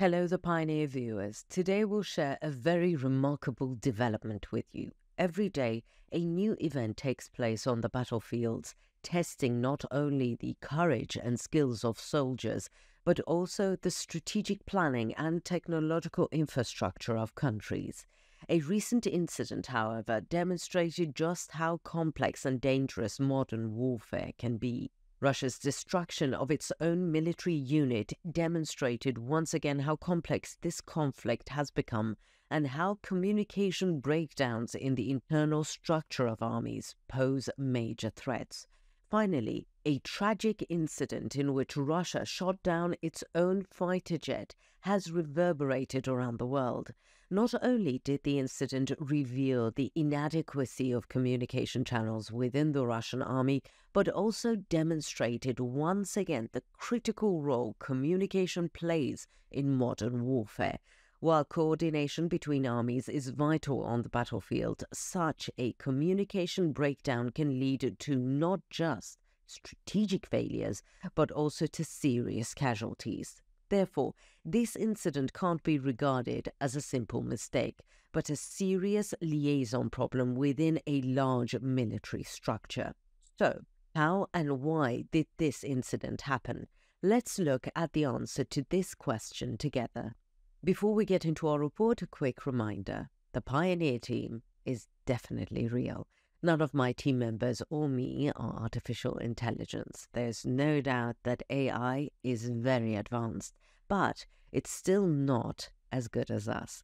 Hello, the Pioneer viewers. Today we'll share a very remarkable development with you. Every day, a new event takes place on the battlefields, testing not only the courage and skills of soldiers, but also the strategic planning and technological infrastructure of countries. A recent incident, however, demonstrated just how complex and dangerous modern warfare can be. Russia's destruction of its own military unit demonstrated once again how complex this conflict has become and how communication breakdowns in the internal structure of armies pose major threats. Finally, a tragic incident in which Russia shot down its own fighter jet has reverberated around the world. Not only did the incident reveal the inadequacy of communication channels within the Russian army, but also demonstrated once again the critical role communication plays in modern warfare. While coordination between armies is vital on the battlefield, such a communication breakdown can lead to not just strategic failures, but also to serious casualties. Therefore, this incident can't be regarded as a simple mistake, but a serious liaison problem within a large military structure. So, how and why did this incident happen? Let's look at the answer to this question together. Before we get into our report, a quick reminder. The Pioneer team is definitely real. None of my team members or me are artificial intelligence. There's no doubt that AI is very advanced, but it's still not as good as us.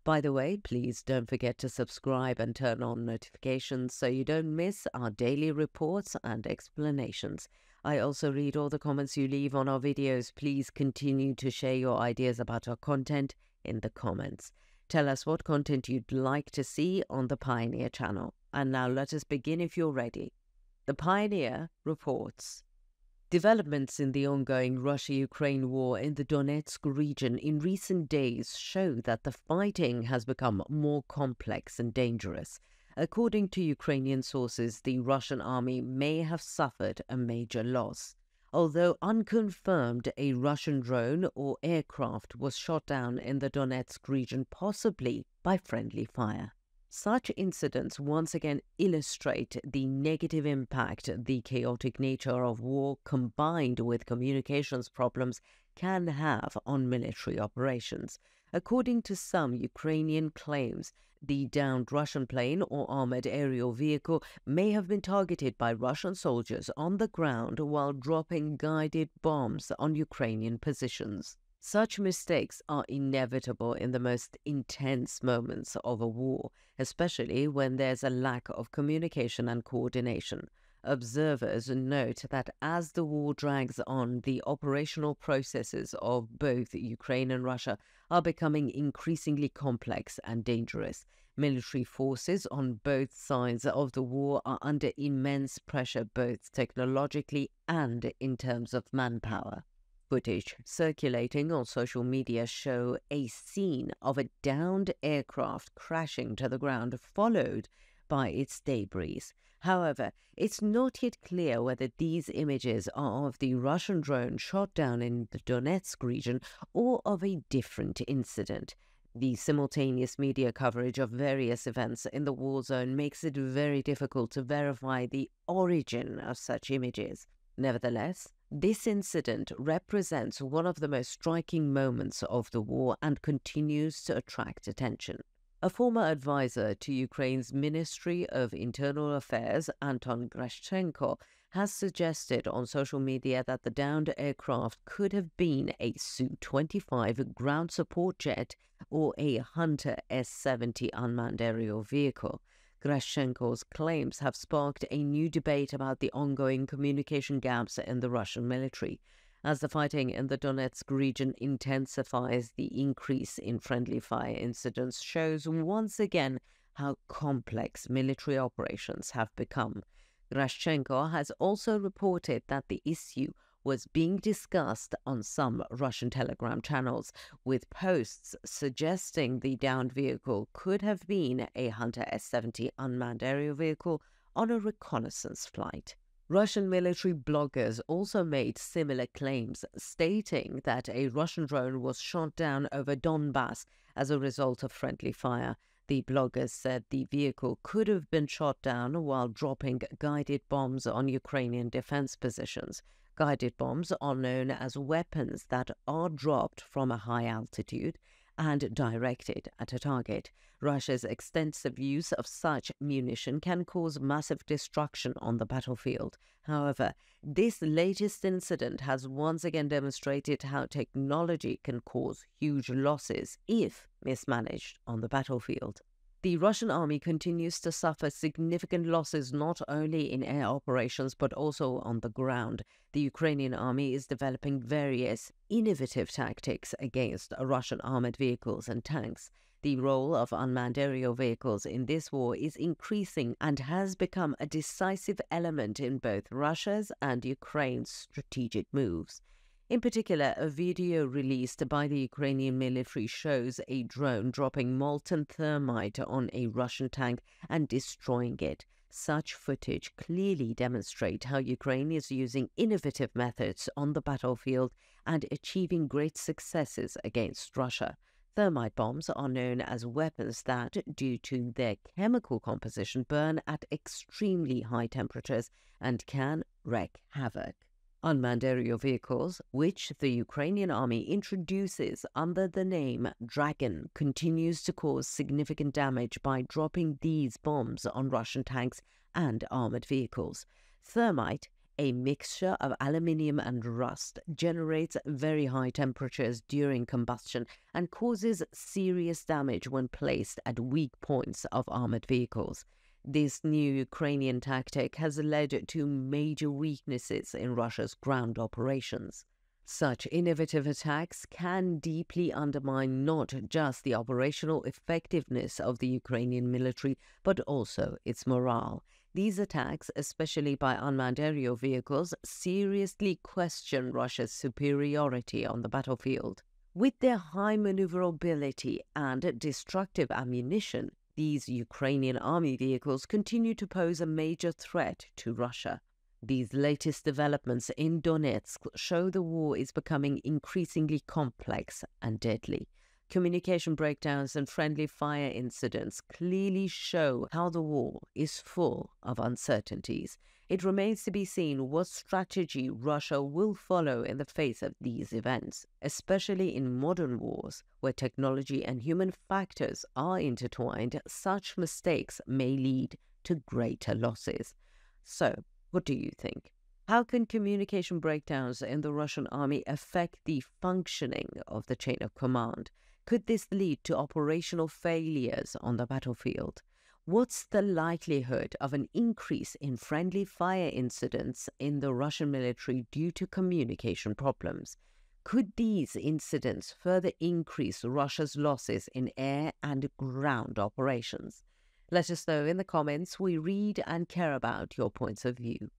By the way, please don't forget to subscribe and turn on notifications so you don't miss our daily reports and explanations. I also read all the comments you leave on our videos. Please continue to share your ideas about our content in the comments. Tell us what content you'd like to see on the Pioneer channel. And now let us begin if you're ready. The Pioneer reports. Developments in the ongoing Russia-Ukraine war in the Donetsk region in recent days show that the fighting has become more complex and dangerous. According to Ukrainian sources, the Russian army may have suffered a major loss. Although unconfirmed, a Russian drone or aircraft was shot down in the Donetsk region, possibly by friendly fire. Such incidents once again illustrate the negative impact the chaotic nature of war combined with communications problems can have on military operations. According to some Ukrainian claims, the downed Russian plane or armored aerial vehicle may have been targeted by Russian soldiers on the ground while dropping guided bombs on Ukrainian positions. Such mistakes are inevitable in the most intense moments of a war, especially when there's a lack of communication and coordination. Observers note that as the war drags on, the operational processes of both Ukraine and Russia are becoming increasingly complex and dangerous. Military forces on both sides of the war are under immense pressure, both technologically and in terms of manpower. Footage circulating on social media show a scene of a downed aircraft crashing to the ground, followed by its debris. However, it's not yet clear whether these images are of the Russian drone shot down in the Donetsk region or of a different incident. The simultaneous media coverage of various events in the war zone makes it very difficult to verify the origin of such images. Nevertheless, this incident represents one of the most striking moments of the war and continues to attract attention. A former advisor to Ukraine's Ministry of Internal Affairs, Anton Grashchenko, has suggested on social media that the downed aircraft could have been a Su-25 ground support jet or a Hunter S-70 unmanned aerial vehicle. Grashchenko's claims have sparked a new debate about the ongoing communication gaps in the Russian military. As the fighting in the Donetsk region intensifies, the increase in friendly fire incidents shows once again how complex military operations have become. Grashchenko has also reported that the issue was being discussed on some Russian telegram channels, with posts suggesting the downed vehicle could have been a Hunter S-70 unmanned aerial vehicle on a reconnaissance flight. Russian military bloggers also made similar claims, stating that a Russian drone was shot down over Donbass as a result of friendly fire. The bloggers said the vehicle could have been shot down while dropping guided bombs on Ukrainian defense positions. Guided bombs are known as weapons that are dropped from a high altitude and directed at a target. Russia's extensive use of such munition can cause massive destruction on the battlefield. However, this latest incident has once again demonstrated how technology can cause huge losses if mismanaged on the battlefield. The Russian army continues to suffer significant losses not only in air operations but also on the ground. The Ukrainian army is developing various innovative tactics against Russian armored vehicles and tanks. The role of unmanned aerial vehicles in this war is increasing and has become a decisive element in both Russia's and Ukraine's strategic moves. In particular, a video released by the Ukrainian military shows a drone dropping molten thermite on a Russian tank and destroying it. Such footage clearly demonstrates how Ukraine is using innovative methods on the battlefield and achieving great successes against Russia. Thermite bombs are known as weapons that, due to their chemical composition, burn at extremely high temperatures and can wreak havoc. Unmanned aerial vehicles, which the Ukrainian army introduces under the name Dragon, continues to cause significant damage by dropping these bombs on Russian tanks and armored vehicles. Thermite, a mixture of aluminium and rust, generates very high temperatures during combustion and causes serious damage when placed at weak points of armored vehicles. This new Ukrainian tactic has led to major weaknesses in Russia's ground operations. Such innovative attacks can deeply undermine not just the operational effectiveness of the Ukrainian military, but also its morale. These attacks, especially by unmanned aerial vehicles, seriously question Russia's superiority on the battlefield. With their high maneuverability and destructive ammunition, these Ukrainian army vehicles continue to pose a major threat to Russia. These latest developments in Donetsk show the war is becoming increasingly complex and deadly. Communication breakdowns and friendly fire incidents clearly show how the war is full of uncertainties. It remains to be seen what strategy Russia will follow in the face of these events, especially in modern wars where technology and human factors are intertwined. Such mistakes may lead to greater losses. So, what do you think? How can communication breakdowns in the Russian army affect the functioning of the chain of command? Could this lead to operational failures on the battlefield? What's the likelihood of an increase in friendly fire incidents in the Russian military due to communication problems? Could these incidents further increase Russia's losses in air and ground operations? Let us know in the comments. We read and care about your points of view.